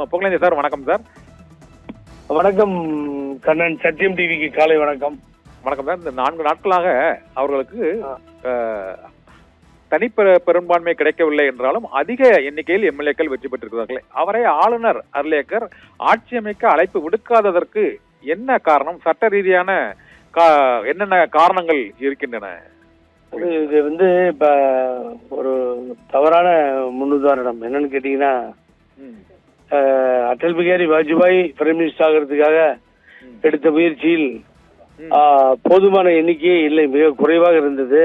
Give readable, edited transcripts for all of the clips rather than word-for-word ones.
Pugazhendhi sir, வணக்கம் sir. வணக்கம் கண்ணன். சத்தியம் டிவிக்கு காலை வணக்கம். வணக்கம் சார். இந்த 4 நாட்களாக அவர்களுக்கு பெரும்பான்மை கிடைக்கவில்லை என்றாலும் அதிக எண்ணிக்கையில் எம்எல்ஏக்கள் வெற்றி பெற்றிருக்கிறார்களே, அவரை ஆளுநர் அர்லேக்கர் ஆட்சி அமைக்க அழைப்பு விடுக்காததற்கு என்ன காரணம்? சட்ட ரீதியான என்னென்ன காரணங்கள் இருக்கின்றன? இது இப்ப ஒரு தவறான முன்னுதாரணம் என்னன்னு கேட்டீங்கன்னா, அடல் பிகாரி வாஜ்பாய் பிரைம் மினிஸ்டர் ஆகிறதுக்காக எடுத்த முயற்சியில் போதுமான எண்ணிக்கையே இல்லை, மிக குறைவாக இருந்தது.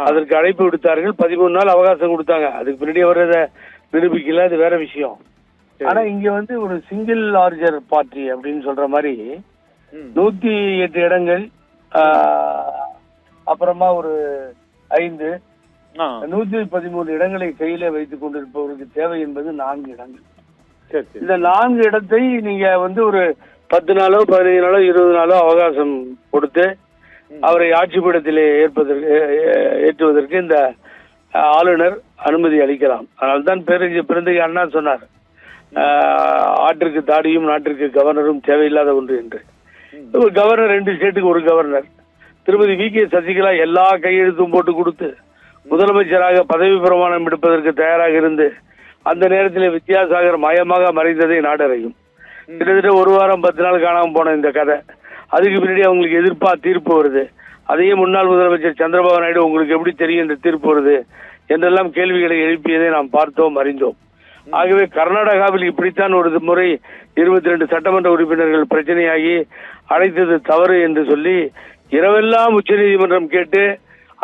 அதற்கு அழைப்பு விடுத்தார்கள். 13 நாள் அவகாசம் கொடுத்தாங்க. அதுக்கு பின்னாடி அவர் அதை நிரூபிக்கல, அது வேற விஷயம். ஆனா இங்க ஒரு சிங்கிள் லார்ஜர் பார்ட்டி அப்படின்னு சொல்ற மாதிரி 108 இடங்கள், அப்புறமா ஒரு 5 113 இடங்களை கையில வைத்துக் கொண்டிருப்பவருக்கு தேவை என்பது 4 இடங்கள். இந்த 4 இடத்தை நீங்க ஒரு 10 நாளோ 15 நாளோ 20 நாளோ அவகாசம் கொடுத்து அவரை ஆட்சி பீடத்திலே ஏற்றுவதற்கு இந்த ஆளுநர் அனுமதி அளிக்கலாம். அதனால்தான் பிறந்தகை அண்ணா சொன்னார், ஆட்டிற்கு தாடியும் நாட்டிற்கு கவர்னரும் தேவையில்லாத ஒன்று என்று. ஒரு கவர்னர் 2 ஸ்டேட்டுக்கு ஒரு கவர்னர். திருமதி வி.கே. சசிகலா எல்லா கையெழுத்தும் போட்டு கொடுத்து முதலமைச்சராக பதவி பிரமாணம் எடுப்பதற்கு தயாராக இருந்து அந்த நேரத்தில் வித்யாசாகர் மயமாக மறைந்ததை நாடறியும். கிட்டத்தட்ட 1 வாரம் 10 நாள் காணாம போன இந்த கதை. அதுக்கு பின்னாடி அவங்களுக்கு எதிர்ப்பா தீர்ப்பு வருது. அதையே முன்னாள் முதலமைச்சர் சந்திரபாபு நாயுடு உங்களுக்கு எப்படி தெரியும் இந்த தீர்ப்பு வருது என்றெல்லாம் கேள்விகளை எழுப்பியதை நாம் பார்த்தோம், அறிந்தோம். ஆகவே கர்நாடகாவில் இப்படித்தான் ஒரு முறை 22 சட்டமன்ற உறுப்பினர்கள் பிரச்சனையாகி அழைத்தது தவறு என்று சொல்லி இரவெல்லாம் உச்ச நீதிமன்றம் கேட்டு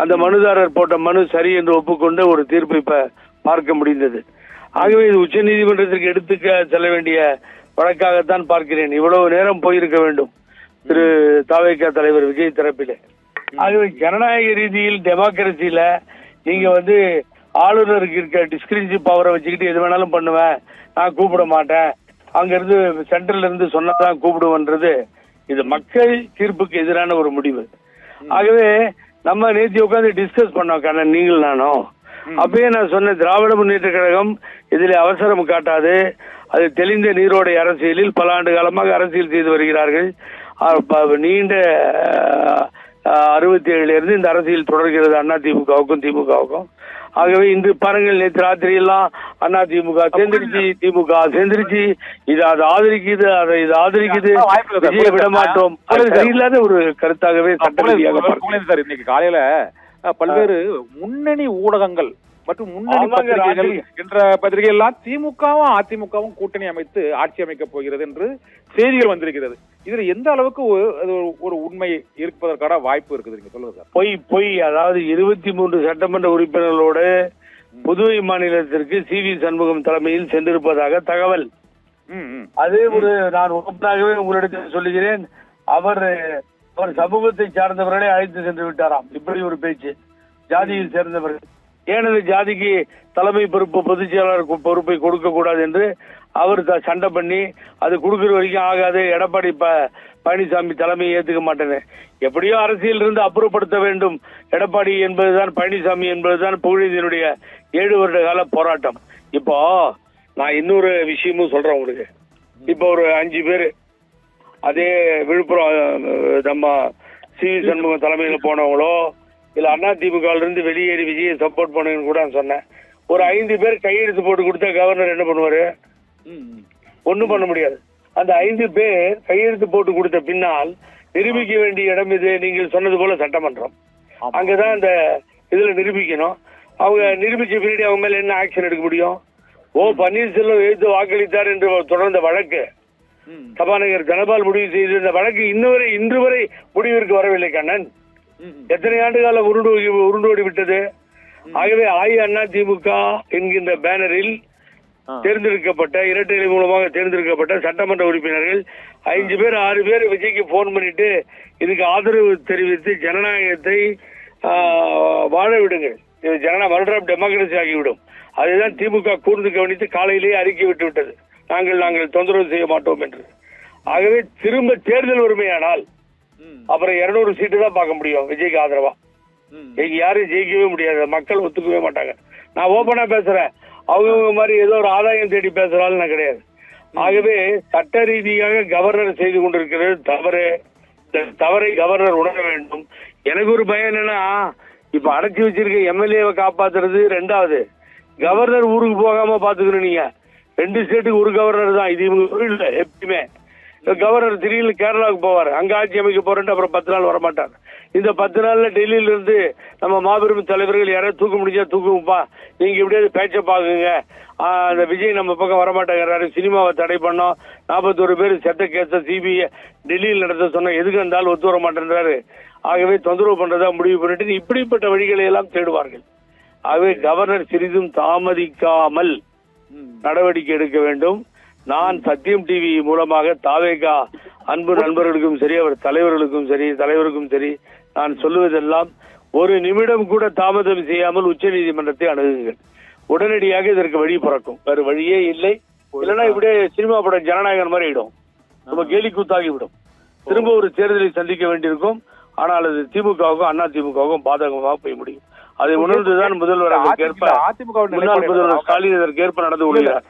அந்த மனுதாரர் போட்ட மனு சரி என்று ஒப்புக்கொண்டு ஒரு தீர்ப்பு இப்ப பார்க்க முடிந்தது. ஆகவே இது உச்ச நீதிமன்றத்திற்கு எடுத்துக்க செல்ல வேண்டிய வழக்காகத்தான் பார்க்கிறேன். இவ்வளவு நேரம் போயிருக்க வேண்டும் திரு தாவேகா தலைவர் விஜய் தரப்பிலே. ஆகவே ஜனநாயக ரீதியில் டெமோக்ரஸியில நீங்க ஆளுநருக்கு இருக்க டிஸ்கிரிப்ஷி பவரை வச்சுக்கிட்டு எது வேணாலும் பண்ணுவேன், நான் கூப்பிட மாட்டேன், அங்க இருந்து சென்ட்ரல்ல இருந்து சொன்னதான் கூப்பிடுவேன்றது இது மக்கள் தீர்ப்புக்கு எதிரான ஒரு முடிவு. ஆகவே நம்ம நேற்று உட்காந்து டிஸ்கஸ் பண்ணோம் கண்ணன், நீங்கள் நானும். அப்பயே நான் சொன்ன திராவிட முன்னேற்ற கழகம் இதில் அவசரம் காட்டாது. அது தெளிந்த நீரோடை அரசியலில் பல ஆண்டு காலமாக அரசியல் செய்து வருகிறார்கள். நீண்ட 67 இருந்து இந்த அரசியல் தொடர்கிறது அதிமுகவுக்கும் திமுகவுக்கும். ஆகவே இன்று பாருங்கள், நேற்று ராத்திரி எல்லாம் அதிமுக சேர்ந்துருச்சு, திமுக சேர்ந்துருச்சு, இது அதை ஆதரிக்குது, அதை இது ஆதரிக்குது, விஜய விட மாட்டோம். சரியில்லாத ஒரு கருத்தாகவே சட்ட இன்னைக்கு காலையில பல்வேறு முன்னணி ஊடகங்கள் மற்றும் முன்னணி பத்திரிகைகள் என்ற பத்திரிகை எல்லாம் திமுகவும் அதிமுகவும் கூட்டணி அமைத்து ஆட்சி அமைக்கப் போகிறது என்று செய்திகள் வந்திருக்கிறது. இதுல எந்த அளவுக்கு ஒரு உண்மை இருப்பதற்கான வாய்ப்பு இருக்குது, நீங்க சொல்லுங்க சார். பொய் அதாவது 23 சட்டமன்ற உறுப்பினர்களோடு புதுவை மாநிலத்திற்கு சி.வி. சண்முகம் தலைமையில் சென்றிருப்பதாக தகவல். அது நான் ஓப்பனாகவே உங்களிடத்தில் சொல்லுகிறேன், அவர் சமூகத்தை சார்ந்தவர்களை அழைத்து சென்று விட்டாராம். இப்படி ஒரு பேச்சு. ஜாதியில் சேர்ந்தவர்கள் ஏனது ஜாதிக்கு தலைமை பொறுப்பு, பொதுச் செயலாளர் பொறுப்பை கொடுக்க கூடாது என்று அவர் சண்டை பண்ணி அது கொடுக்கிற வரைக்கும் ஆகாது, எடப்பாடி பழனிசாமி தலைமையை ஏத்துக்க மாட்டேன்னு. எப்படியோ அரசியல் இருந்து அப்புறப்படுத்த வேண்டும் எடப்பாடி என்பதுதான், பழனிசாமி என்பதுதான் புகழேந்தியினுடைய 7 வருட கால போராட்டம். இப்போ நான் இன்னொரு விஷயமும் சொல்றேன் உங்களுக்கு. இப்போ ஒரு 5 பேரு அதே விழுப்புரம் நம்ம சி.வி. சண்முகம் தலைமையில போனவங்களோ இல்ல அதிமுக இருந்து வெளியேறி விஜயை சப்போர்ட் பண்ணுங்கன்னு கூட சொன்னேன். ஒரு 5 பேர் கையெழுத்து போட்டு கொடுத்தா கவர்னர் என்ன பண்ணுவாரு? ஒண்ணும் பண்ண முடியாது. அந்த 5 பேர் கையெழுத்து போட்டு கொடுத்த பின்னால் நிரூபிக்க வேண்டிய இடம் இது, நீங்கள் சொன்னது போல சட்டமன்றம். அங்கதான் இந்த இதுல நிரூபிக்கணும். அவங்க நிரூபிச்ச பின்னாடி அவங்க மேல என்ன ஆக்ஷன் எடுக்க முடியும்? பன்னீர்செல்வம் எதிர்த்து வாக்களித்தார் என்று தொடர்ந்த வழக்கு சபாநாயகர் தனபால் முடிவு செய்து இந்த வழக்கு இன்று வரை முடிவிற்கு வரவில்லை கண்ணன். எத்தனை ஆண்டு காலம் உருண்டோடி விட்டது. ஆகவே அதிமுக என்கின்ற பேனரில் தேர்ந்தெடுக்கப்பட்ட இரட்டை இலை மூலமாக தேர்ந்தெடுக்கப்பட்ட சட்டமன்ற உறுப்பினர்கள் 5 பேர் 6 பேர் விஜய்க்கு போன் பண்ணிட்டு இதுக்கு ஆதரவு தெரிவித்து ஜனநாயகத்தை வாழ விடுங்கள், இது டெமோக்ரஸி ஆகிவிடும். அதுதான் திமுக கூர்ந்து கவனித்து காலையிலேயே அறிக்கை விட்டு விட்டது, நாங்கள் தொந்தரவு செய்ய மாட்டோம் என்று. ஆகவே திரும்ப தேர்தல் உரிமையானால் அப்புறம் 200 சீட்டு தான் பார்க்க முடியும் விஜய்க்கு ஆதரவா. யாரும் ஜெயிக்கவே முடியாது, மக்கள் ஒத்துக்கவே மாட்டாங்க. நான் ஓபனா பேசுறேன், அவங்க மாதிரி ஏதோ ஒரு ஆதாயம் தேடி பேசுறாலும் நான் கிடையாது. ஆகவே சட்ட ரீதியாக கவர்னர் செய்து கொண்டிருக்கிறது தவறு. தவறை கவர்னர் உணர வேண்டும். எனக்கு ஒரு பயம் என்னன்னா, இப்ப அடைச்சி வச்சிருக்க எம்எல்ஏவை காப்பாத்துறது ரெண்டாவது, கவர்னர் ஊருக்கு போகாம பாத்துக்கணும். நீங்க 2 ஸ்டேட்டுக்கு ஒரு கவர்னர் தான், இது இவங்க இல்ல. எப்பயுமே கவர்னர் திடீர்னு கேரளாவுக்கு போவார், அங்க ஆட்சி அமைக்க போறேன்ட்டு அப்புறம் 10 நாள் வரமாட்டார். இந்த 10 நாள்ல டெல்லியில இருந்து நம்ம மாபெரும் தலைவர்கள் யாராவது தூக்க முடிஞ்சா தூக்குப்பா, நீங்க எப்படியாவது பேச்ச பாக்குங்க, அந்த விஜய் நம்ம பக்கம் வரமாட்டேங்கிறாரு, சினிமாவை தடை பண்ணோம், 41 பேர் செத்த கேஸ சிபிஐ டெல்லியில் நடத்த சொன்ன, எதுக்கு இருந்தாலும் ஒத்து வர மாட்டேன்றாரு, ஆகவே தொந்தரவு பண்றதா முடிவு பண்ணிட்டு இப்படிப்பட்ட வழிகளை எல்லாம் தேடுவார்கள். ஆகவே கவர்னர் சிறிதும் தாமதிக்காமல் நடவடிக்கை எடுக்க வேண்டும். நான் சத்தியம் டிவி மூலமாக தாவேகா அன்பு நண்பர்களுக்கும் சரி, அவர் தலைவருக்கும் சரி நான் சொல்லுவதெல்லாம், ஒரு நிமிடம் கூட தாமதம் செய்யாமல் உச்ச நீதிமன்றத்தை அணுகுங்கள். உடனடியாக இதற்கு வழி பிறக்கும். வேறு வழியே இல்லை. இல்லைன்னா இப்படியே சினிமா படம் ஜனநாயகன் மாதிரி ஆயிடும், நம்ம கேலி கூத்தாகிவிடும். திரும்ப ஒரு தேர்தலை சந்திக்க வேண்டியிருக்கும். ஆனால் அது திமுகவுக்கும் அண்ணா திமுகவுக்கும் பாதகமாக போய் முடியும். அதை உணர்ந்துதான் முதல்வர் அதற்கேற்ப, முன்னாள் முதல்வர் ஸ்டாலின் அதற்கேற்ப நடந்து கொள்கிறார்.